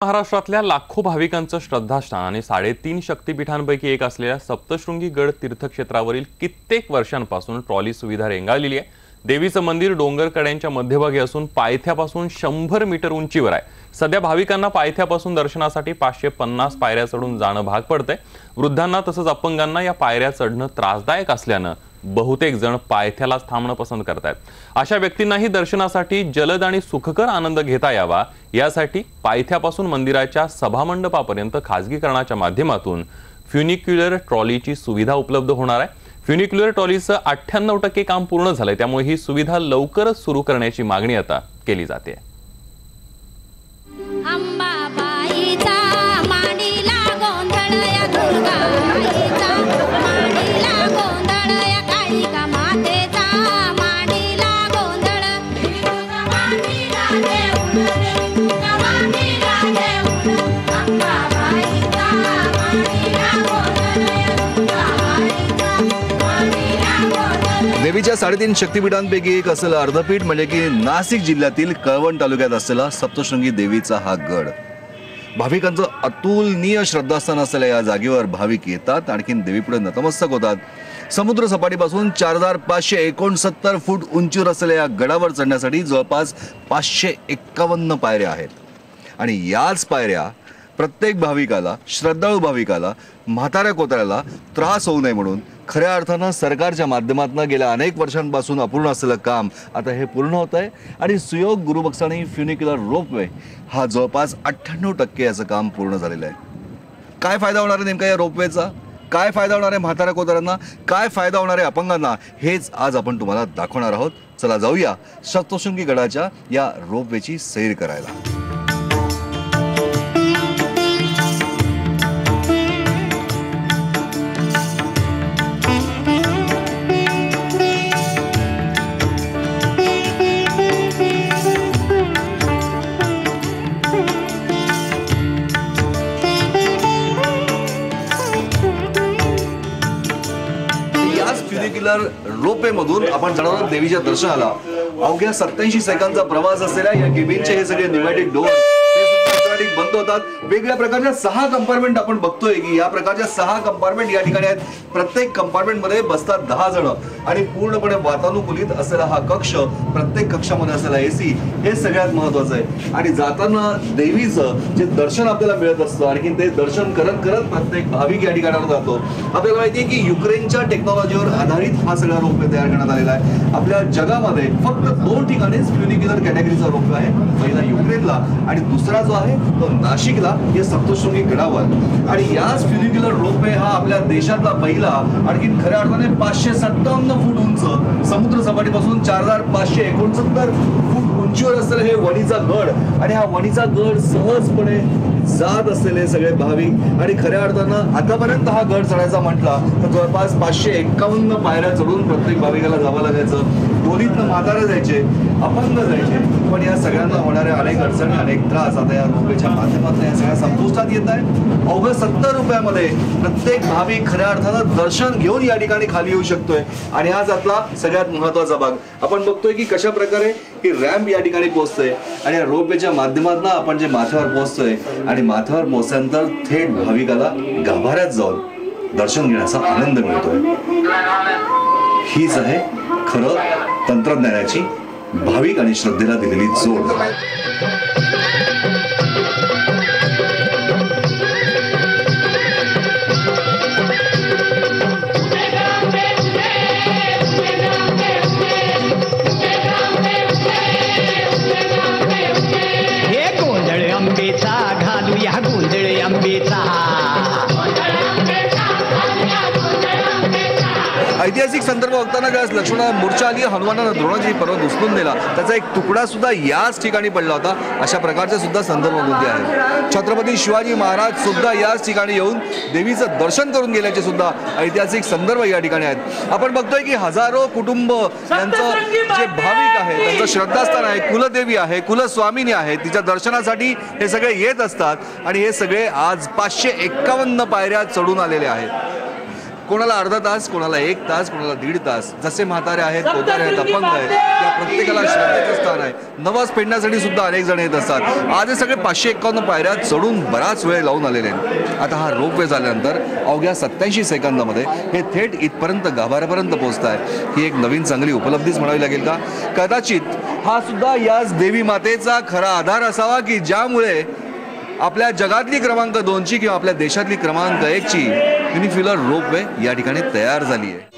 महाराष्ट्रातल्या लाखो भाविकांचं श्रद्धास्थान आणि 3.5 शक्तिपीठांपैकी एक असलेल्या सप्तशृंगी गड तीर्थक्षेत्रावरील कित्येक वर्षांपासून ट्रॉली सुविधा रेंगाळलेली आहे। देवीचं मंदिर डोंगर कड्यांच्या मध्यभागी असून पायथ्यापासून 100 मीटर उंचीवर आहे। सध्या भाविकांना पायथ्यापासून दर्शनासाठी 550 पायऱ्या चढून जाणं भाग पडतंय। वृद्धांना तसंच अपंगांना या पायऱ्या चढणं त्रासदायक असल्यानं बहुतेक जण पायथ्यालाच थांबणं पसंत करतात। अशा व्यक्तींनाही दर्शनासाठी जलद आणि सुखकर आनंद घेता यावा यासाठी पायथ्यापासून मंदिराच्या सभामंडपापर्यंत खासगीकरणाच्या माध्यमातून फ्युनिक्युलर ट्रॉलीची सुविधा उपलब्ध होणार आहे। फ्युनिक्युलर ट्रॉलीचं 98% काम पूर्ण झालंय, त्यामुळे ही सुविधा लवकरच सुरू करण्याची मागणी आता केली जाते। देवीच्या 3.5 शक्तिपीठांपैकी एक असलेलं अर्धपीठ म्हणजे की नाशिक जिल्ह्यातील कळवण तालुक्यात असलेला सप्तशृंगी देवीचा हा गड। भाविकांचं अतुलनीय श्रद्धास्थान असलेल्या या जागेवर भाविक येतात, आणखीन देवीपुढे नतमस्तक होतात। समुद्र सपाटीपासून 4569 फूट उंचीवर असलेल्या या गडावर चढण्यासाठी जवळपास 551 पायऱ्या आहेत आणि याच पायऱ्या प्रत्येक भाविकाला, श्रद्धाळू भाविकाला, म्हाताऱ्या कोताऱ्याला त्रास होऊ नये म्हणून खऱ्या अर्थानं सरकारच्या माध्यमातून गेल्या अनेक वर्षांपासून अपूर्ण असलेलं काम आता हे पूर्ण होत आहे आणि सुयोग गुरुबक्षाने फ्युनिक्युलर रोपवे हा जवळपास 98% याचं काम पूर्ण झालेलं आहे। काय फायदा होणार आहे नेमका या रोपवेचा? काय फायदा होणार आहे म्हाताऱ्या कोताऱ्यांना? काय फायदा होणार आहे अपंगांना? हेच आज आपण तुम्हाला दाखवणार आहोत। चला जाऊया सप्तशृंगी गडाच्या या रोपवेची सैर करायला। फ्युनिक्युलर रोपवे मधून आपण जाणार आहोत देवीच्या दर्शनाला। अवघ्या 87 सेकंदाचा प्रवास असलेल्या या केबिनचे हे सगळे न्यूमॅटिक डोअर ऑटोमॅटिक बंद होतात। वेगवेगळ्या प्रकारच्या 6 कंपार्टमेंट आपण बघतोय की या प्रकारच्या 6 कंपार्टमेंट या ठिकाणी आहेत। प्रत्येक कंपार्टमेंट मध्ये बसतात 10 जण आणि पूर्णपणे वातानुकूलित असलेला हा कक्ष, प्रत्येक कक्षामध्ये असलेला एसी हे सगळ्यात महत्त्वाचं आहे। आणि जाताना देवीचं जे दर्शन आपल्याला मिळत असतं, आणखी ते दर्शन करत करत प्रत्येक भाविक या ठिकाणावर जातो। आपल्याला माहिती आहे की युक्रेनच्या टेक्नॉलॉजीवर आधारित हा सगळा रोपवे तयार करण्यात आलेला आहे। आपल्या जगामध्ये फक्त 2 ठिकाणीच फ्युनिक्युलर कॅटेगरीचा रोपवे आहे, पहिला युक्रेनला आणि दुसरा जो आहे तो नाशिकला या सप्तशृंगी गडावर। आणि याच फ्युनिक्युलर रोपवे हा आपल्या देशातला पहिला आणखी खऱ्या अर्थाने 557 फूट उंच, समुद्र सपाटीपासून 4569 फूट उंचीवर असलेलं हे वणीचा गड आणि हा वणीचा गड सहजपणे जात असलेले सगळे भाविक। आणि खऱ्या अर्थानं आतापर्यंत हा गड चढायचा म्हटला तर जवळपास 551 पायऱ्या चढून प्रत्येक भाविकाला जावं लागायचं। डोलीतनं म्हातारे जायचे, अपंग जायचे, पण या सगळ्यांना होणाऱ्या अनेक अडचणी, अनेक त्रास आता या रोपवेच्या माध्यमातून या सगळ्या संपुष्टात येत आहे। अवघ्या 70 रुपयामध्ये प्रत्येक भाविक खऱ्या अर्थानं दर्शन घेऊन या ठिकाणी खाली येऊ शकतोय। आणि हाच आपला सगळ्यात महत्त्वाचा भाग आपण बघतोय की कशा प्रकारे ही रॅम्प या ठिकाणी पोहोचतोय आणि या रोपवेच्या माध्यमातून आपण जे माथ्यावर पोहोचतोय आणि माथ्यावर पोहोचल्यानंतर थेट भाविकाला गाभाऱ्यात जाऊन दर्शन घेण्याचा आनंद मिळतोय। हीच आहे खरं तंत्रज्ञानाची भाविक आणि श्रद्धेला दिलेली जोड। ऐतिहासिक संदर्भ बघताना ज्यावेळेस लक्ष्मणाला मूर्छा आली, हनुमानानं द्रोणाची पर्वत उचलून दिला, त्याचा एक तुकडा सुद्धा याच ठिकाणी पडला होता। अशा प्रकारचे सुद्धा संदर्भ नोंदी आहेत। छत्रपती शिवाजी महाराज सुद्धा याच ठिकाणी येऊन देवीचं दर्शन करून गेल्याचे सुद्धा ऐतिहासिक संदर्भ या ठिकाणी आहेत। आपण बघतोय की हजारो कुटुंब यांचं जे भाविक आहे, त्यांचं श्रद्धास्थान आहे, कुलदेवी आहे, कुलस्वामिनी आहे, तिच्या दर्शनासाठी हे सगळे येत असतात आणि हे सगळे आज 551 पायऱ्या चढून आलेले आहेत। कोणाला अर्धा तास, कोणाला 1 तास, कोणाला 1.5 तास. जसे म्हातारे आहेत, कोतारे आहेत, अपंग आहेत, त्या प्रत्येकाला श्रद्धेचं स्थान आहे. नवस पेडण्यासाठी सुद्धा अनेक जण येत असतात. आज हे सगळे 551 पायऱ्या चढून बराच वेळ लावून आलेले आहेत. आता हा रोपवे झाल्यानंतर अवघ्या 87 सेकंदामध्ये हे थेट इथपर्यंत गाभाऱ्यापर्यंत पोहोचत आहे. ही एक नवीन चांगली उपलब्धीच म्हणावी लागेल का? कदाचित हा सुद्धा याच देवी मातेचा खरा आधार असावा की ज्यामुळे आपल्या जगातली क्रमांक 2ची किंवा आपल्या देशातली क्रमांक 1ची फ्युनिक्युलर रोपवे या ठिकाणी तयार झाली आहे.